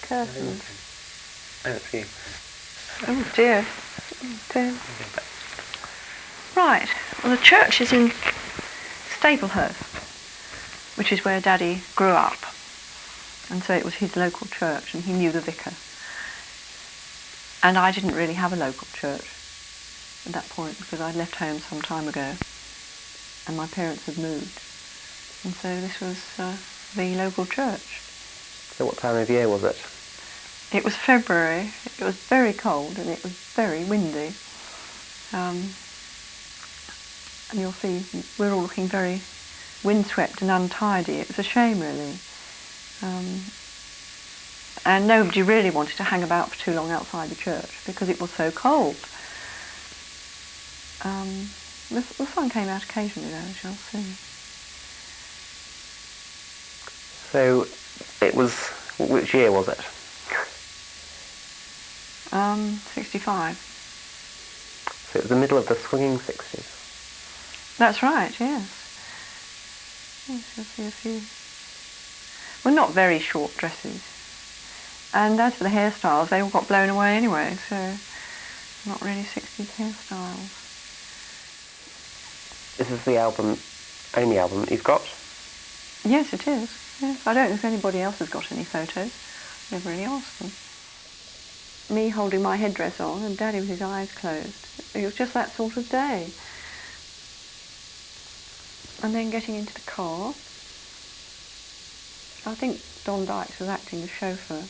curtains. Oh, that's you. Oh dear. Right, well the church is in Staplehurst, which is where Daddy grew up. And so it was his local church, and he knew the vicar. And I didn't really have a local church at that point because I'd left home some time ago and my parents had moved. And so this was the local church. So what time of year was it? It was February, it was very cold and it was very windy. And you'll see we're all looking very windswept and untidy. It was a shame really. And nobody really wanted to hang about for too long outside the church because it was so cold. The sun came out occasionally though, as you'll see. So it was, which year was it? 65. So it was the middle of the swinging 60s. That's right, yes. Yes, you'll see a few. Well, not very short dresses. And as for the hairstyles, they all got blown away anyway, so not really 60s hairstyles. This is the album, only album that you've got? Yes, it is. Yes. I don't know if anybody else has got any photos. Never really asked them. Me holding my headdress on and Daddy with his eyes closed. It was just that sort of day. And then getting into the car. I think Don Dykes was acting as chauffeur,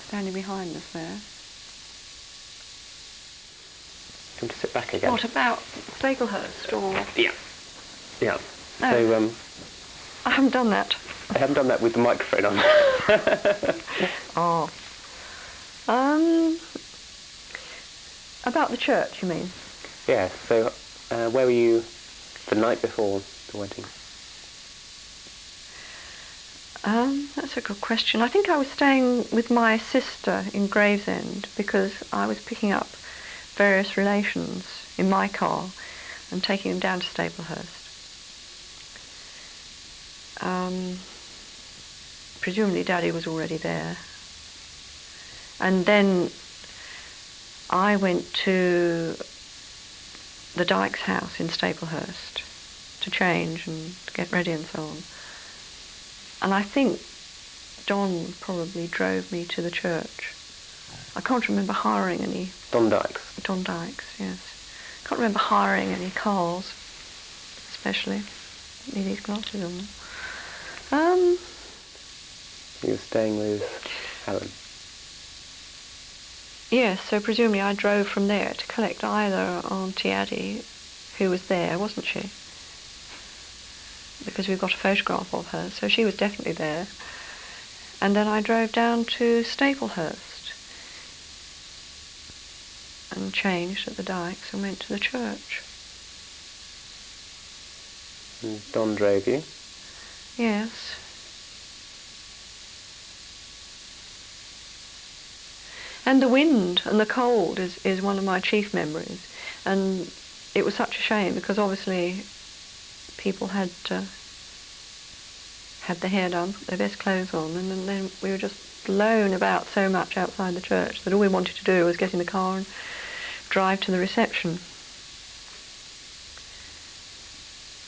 standing behind us there. Do you want to sit back again? What about Staplehurst or...? Yeah. Yeah. No. So, I haven't done that. I haven't done that with the microphone on. Oh. About the church, you mean? Yeah, so where were you the night before the wedding? That's a good question. I think I was staying with my sister in Gravesend because I was picking up various relations in my car and taking them down to Staplehurst. Presumably Daddy was already there. And then I went to the Dykes' house in Staplehurst to change and to get ready and so on. And I think Don probably drove me to the church. I can't remember hiring any... Don Dykes? Don Dykes, yes. Can't remember hiring any cars, especially. Need these glasses on them. You were staying with Helen? Yes, so presumably I drove from there to collect either Auntie Addie, who was there, wasn't she? Because we've got a photograph of her, so she was definitely there. And then I drove down to Staplehurst and changed at the Dykes and went to the church. And Don drove you? Yes. And the wind and the cold is one of my chief memories. And it was such a shame because obviously people had their hair done, put their best clothes on, and then we were just blown about so much outside the church that all we wanted to do was get in the car and drive to the reception.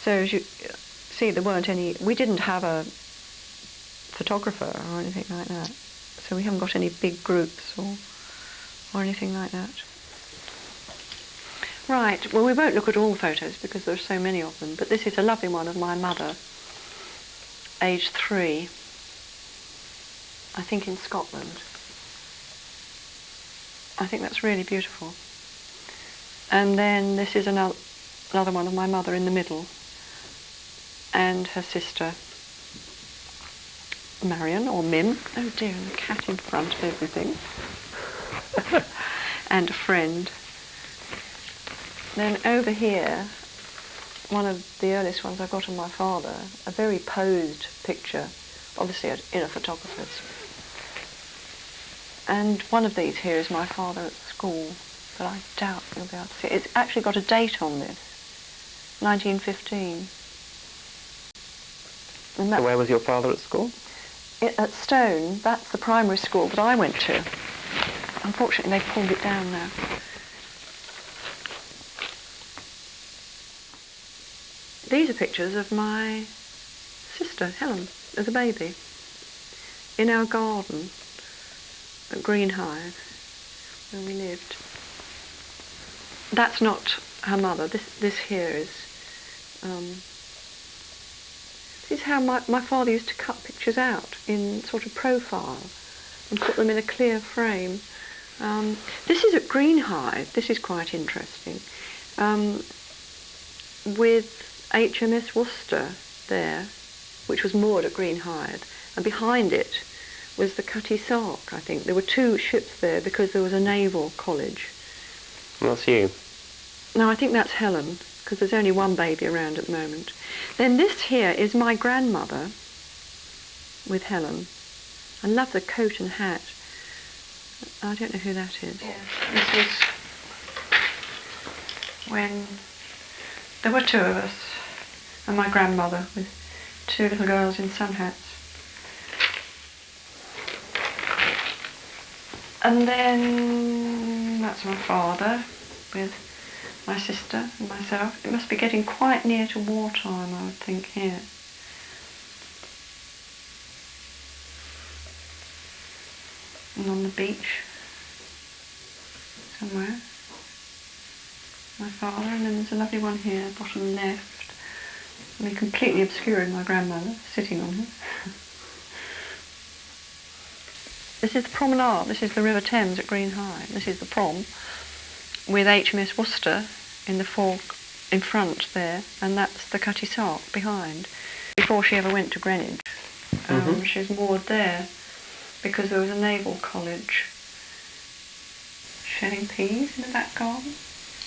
So as you see, there weren't any, we didn't have a photographer or anything like that. So we haven't got any big groups or anything like that. Right, well we won't look at all the photos because there are so many of them, but this is a lovely one of my mother, aged 3, I think in Scotland. I think that's really beautiful. And then this is another one of my mother in the middle, and her sister Marion, or Mim. Oh dear, and the cat in front of everything. And a friend. Then over here, one of the earliest ones I got of my father, a very posed picture, obviously in a photographer's. And one of these here is my father at school, but I doubt you'll be able to see it. It's actually got a date on this, 1915. So where was your father at school? at Stone, that's the primary school that I went to. Unfortunately, they've pulled it down now. These are pictures of my sister, Helen, as a baby, in our garden at Greenhive, where we lived. That's not her mother. This here is... this is how my father used to cut pictures out in sort of profile and put them in a clear frame. This is at Greenhive. This is quite interesting. With HMS Worcester there, which was moored at Greenhive, and behind it was the Cutty Sark, I think. There were two ships there because there was a naval college. And that's you? No, I think that's Helen, because there's only one baby around at the moment. Then this here is my grandmother with Helen. I love the coat and hat. I don't know who that is. Yeah. This was when there were two of us, and my grandmother with two little girls in sun hats. And then that's my father with my sister and myself. It must be getting quite near to wartime, I would think, here. And on the beach somewhere, my father, and then there's a lovely one here, bottom left. I mean, completely obscuring my grandmother, sitting on her. This is the promenade, this is the River Thames at Greenhive. This is the prom, with HMS Worcester in the fork in front there, and that's the Cutty Sark behind. Before she ever went to Greenwich, she was moored there because there was a naval college. Shelling peas in the back garden.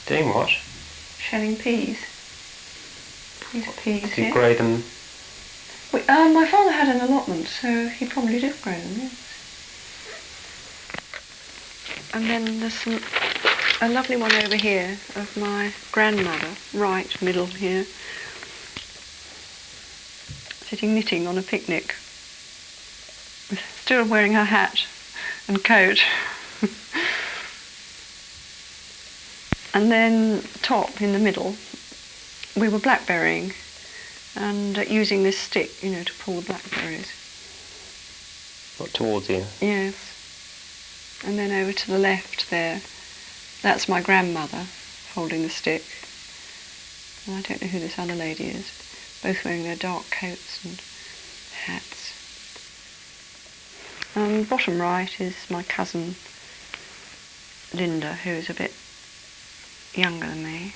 Doing what? Shelling peas. These are peas Do you here. grow them? My father had an allotment, so he probably did grow them, yes. And then there's a lovely one over here of my grandmother, right middle here, sitting knitting on a picnic, still wearing her hat and coat. And then top in the middle, we were blackberrying and using this stick, you know, to pull the blackberries. What, towards you? Yes. And then over to the left there, that's my grandmother holding the stick. And I don't know who this other lady is, both wearing their dark coats and hats. And bottom right is my cousin Linda, who is a bit younger than me.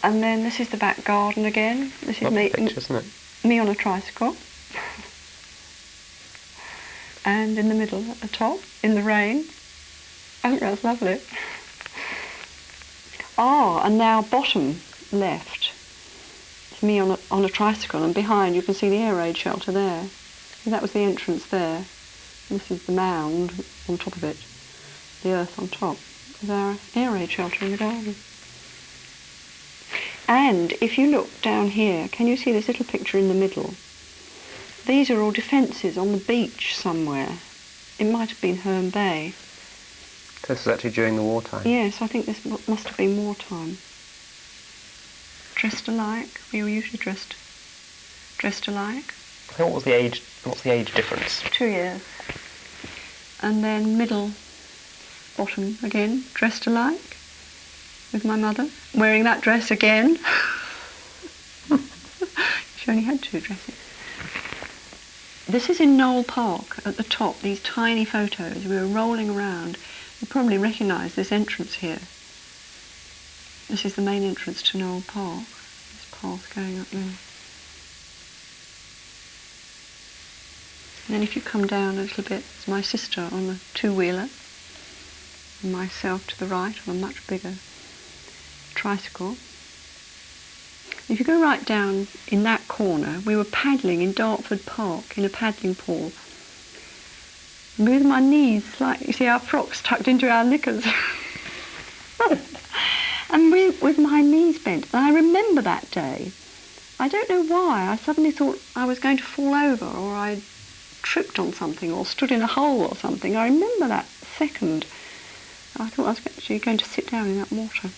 And then this is the back garden again. This is me, picture, isn't it? Me on a tricycle. And in the middle at the top, in the rain. I think that's lovely. And now bottom left, it's me on a tricycle, and behind you can see the air raid shelter there. And that was the entrance there. And this is the mound on top of it, the earth on top. There's our air raid shelter in the garden. And if you look down here, can you see this little picture in the middle? These are all defences on the beach somewhere. It might have been Herne Bay. This was actually during the wartime? Yes, I think this must have been wartime. Dressed alike. We were usually dressed alike. What's the age difference? 2 years. And then middle, bottom again, dressed alike with my mother, wearing that dress again. She only had 2 dresses. This is in Knowle Park at the top, these tiny photos. We were rolling around. You probably recognise this entrance here. This is the main entrance to Knowle Park. This path going up there. And then if you come down a little bit, it's my sister on a 2-wheeler, and myself to the right on a much bigger tricycle. If you go right down in that corner, we were paddling in Dartford Park in a paddling pool. And with my knees, like you see our frocks tucked into our knickers. And with my knees bent. And I remember that day I don't know why, I suddenly thought I was going to fall over, or I tripped on something or stood in a hole or something. I remember that second. I thought I was actually going to sit down in that water.